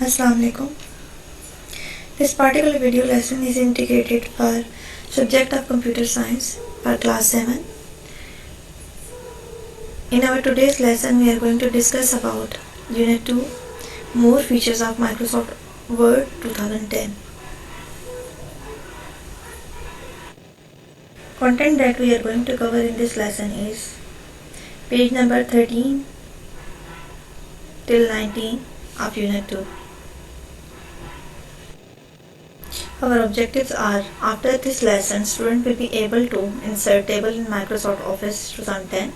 Assalamu alaikum. This particular video lesson is integrated for subject of computer science for class 7. In our today's lesson we are going to discuss about unit 2, more features of Microsoft Word 2010. Content that we are going to cover in this lesson is page number 13 till 19 of unit 2. Our objectives are, after this lesson, student will be able to insert table in Microsoft Office 2010.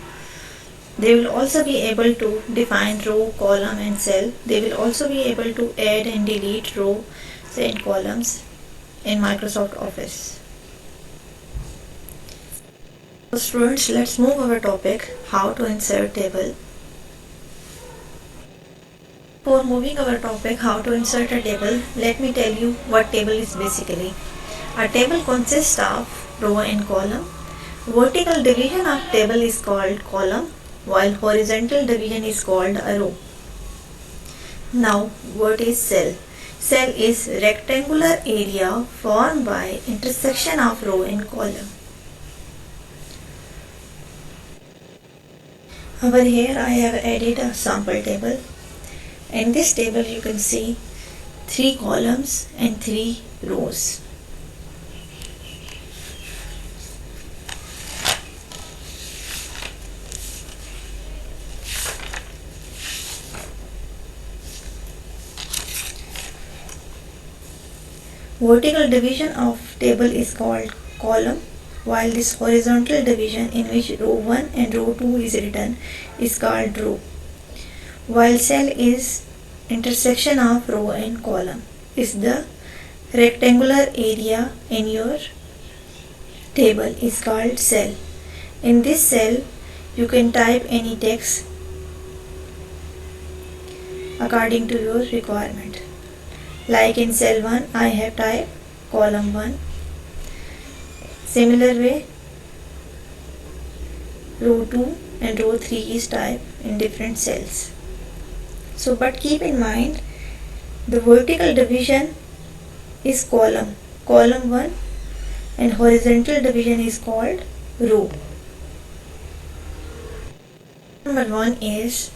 They will also be able to define row, column and cell. They will also be able to add and delete rows and columns in Microsoft Office. So students, let's move our topic, how to insert table. For moving our topic, how to insert a table, let me tell you what table is basically. A table consists of row and column. Vertical division of table is called column, while horizontal division is called a row. Now, what is cell? Cell is rectangular area formed by intersection of row and column. Over here I have added a sample table. In this table you can see 3 columns and 3 rows. Vertical division of table is called column, while this horizontal division in which row 1 and row 2 is written is called row. While cell is intersection of row and column, is the rectangular area in your table is called cell. In this cell you can type any text according to your requirement. Like in cell 1 I have typed column 1. Similar way row 2 and row 3 is typed in different cells. So but keep in mind, the vertical division is column 1, and horizontal division is called row. Number 1 is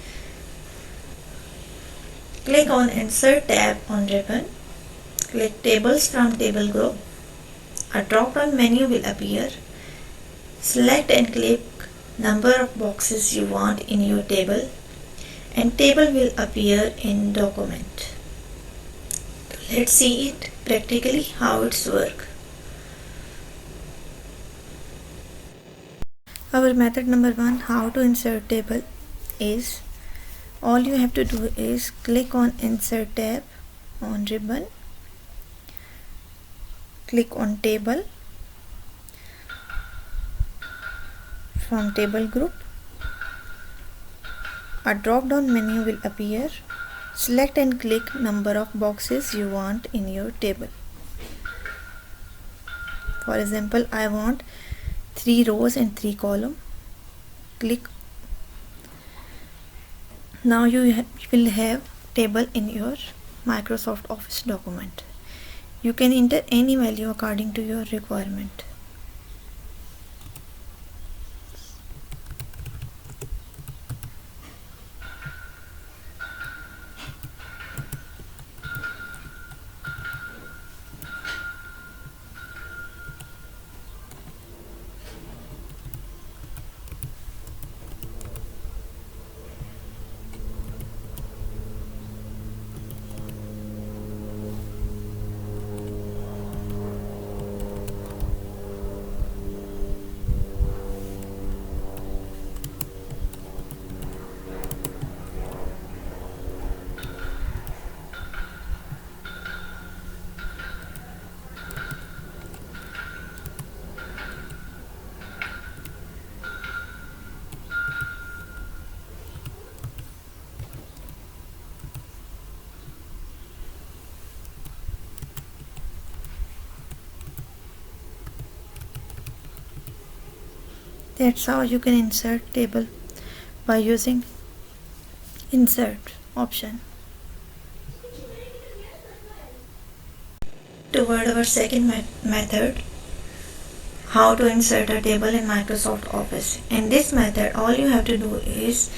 click on insert tab on ribbon, click tables from table group. A drop down menu will appear. Select and click number of boxes you want in your table, and table will appear in document. Let's see it practically how it's work. Our method number 1, how to insert table, is all you have to do is click on insert tab on ribbon, click on table from table group. A drop down menu will appear. Select and click number of boxes you want in your table. For example, I want 3 rows and 3 columns. Click. Now you will have table in your Microsoft Office document. You can enter any value according to your requirement. That's how you can insert table by using insert option. toward our second method, how to insert a table in Microsoft Office. In this method, all you have to do is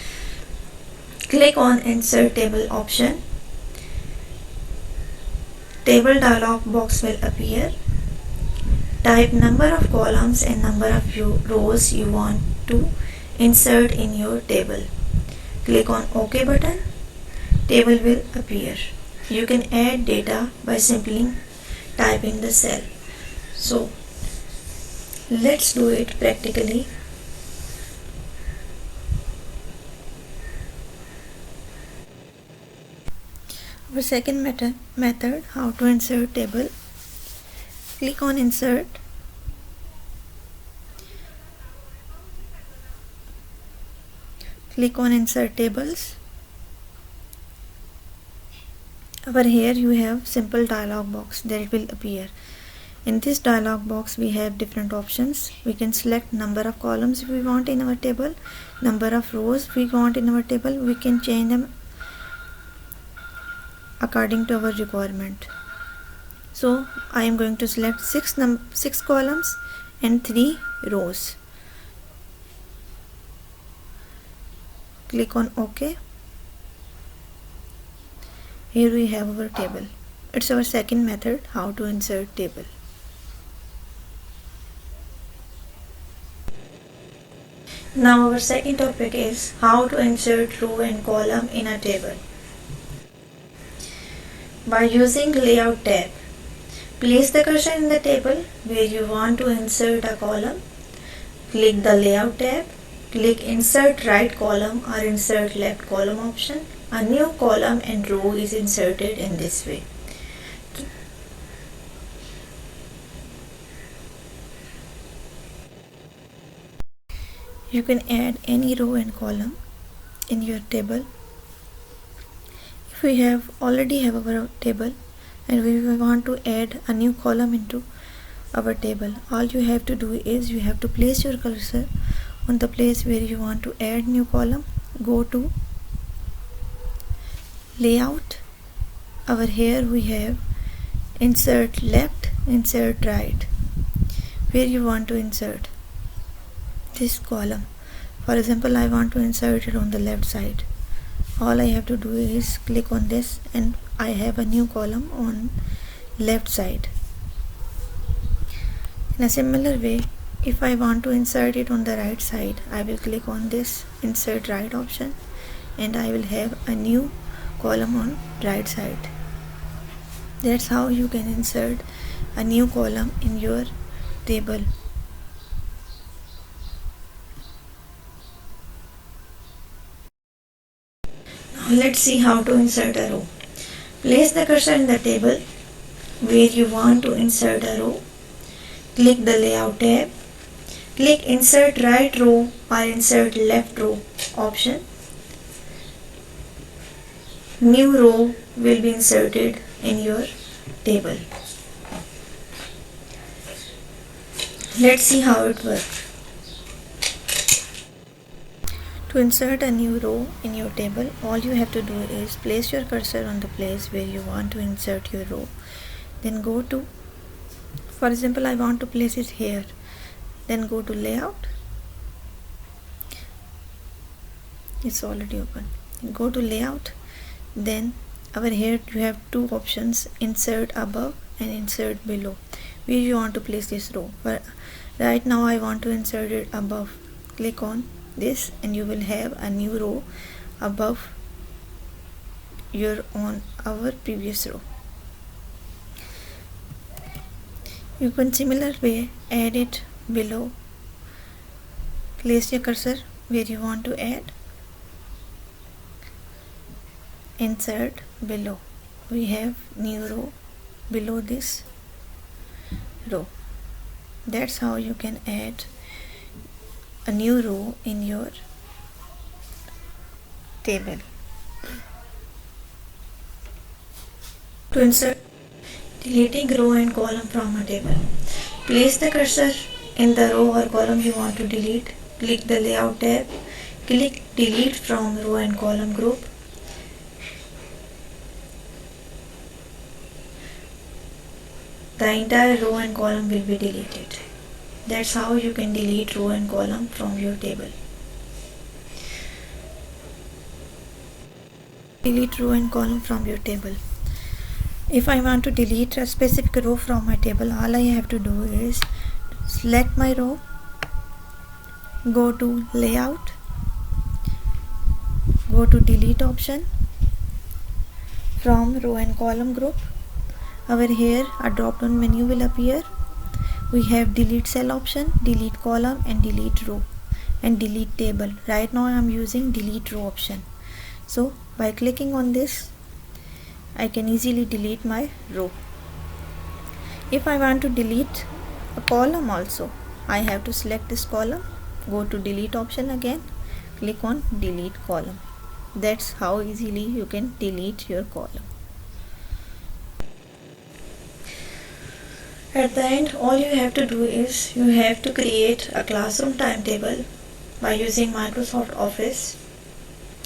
click on Insert Table option. Table dialog box will appear. Type number of columns and number of rows you want to insert in your table. Click on OK button. Table will appear. You can add data by simply typing the cell. So let's do it practically. Our second method, how to insert table. Click on Insert. Click on Insert Tables. Over here you have simple dialog box that will appear. In this dialog box we have different options. We can select number of columns we want in our table, number of rows we want in our table. We can change them according to our requirement. So I am going to select 6 columns and 3 rows. Click on OK. Here we have our table. It's our second method, how to insert table. Now our second topic is how to insert row and column in a table. By using Layout tab, place the cursor in the table where you want to insert a column. Click the Layout tab. Click Insert Right Column or Insert Left Column option. A new column and row is inserted in this way. You can add any row and column in your table. If we already have our table and we want to add a new column into our table, all you have to do is you have to place your cursor on the place where you want to add new column. Go to Layout. Over here we have Insert Left, Insert Right, where you want to insert this column. For example, I want to insert it on the left side. All I have to do is click on this and I have a new column on left side. In a similar way, if I want to insert it on the right side, I will click on this Insert Right option and I will have a new column on right side. That's how you can insert a new column in your table. Now let's see how to insert a row. Place the cursor in the table where you want to insert a row. Click the Layout tab. Click Insert Right Row or Insert Left Row option. New row will be inserted in your table. Let's see how it works. To insert a new row in your table, all you have to do is place your cursor on the place where you want to insert your row. Then go to, for example, I want to place it here. Then go to Layout. It's already open. Go to Layout. Then over here you have two options, Insert Above and Insert Below, where you want to place this row. But right now I want to insert it above. Click on this and you will have a new row above our previous row. You can similar way add it below. Place your cursor where you want to add. Insert Below. We have new row below this row. That's how you can add a new row in your table. To insert, deleting row and column from a table. Place the cursor in the row or column you want to delete. Click the Layout tab. Click Delete from Row and Column Group. the entire row and column will be deleted. That's how you can delete row and column from your table. Delete row and column from your table. If I want to delete a specific row from my table, all I have to do is select my row, go to layout, go to delete option. From row and column group, over here a drop down menu will appear. We have delete cell option, delete column and delete row and delete table. Right now I am using delete row option. So by clicking on this, I can easily delete my row. If I want to delete a column also, I have to select this column, go to delete option again, click on delete column. That's how easily you can delete your column. At the end, all you have to do is you have to create a classroom timetable by using Microsoft Office,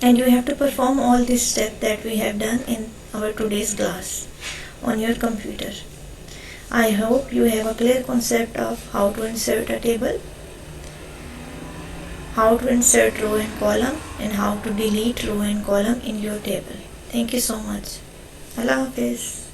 and you have to perform all these steps that we have done in our today's class on your computer. I hope you have a clear concept of how to insert a table, how to insert row and column, and how to delete row and column in your table. Thank you so much. Allah Hafiz.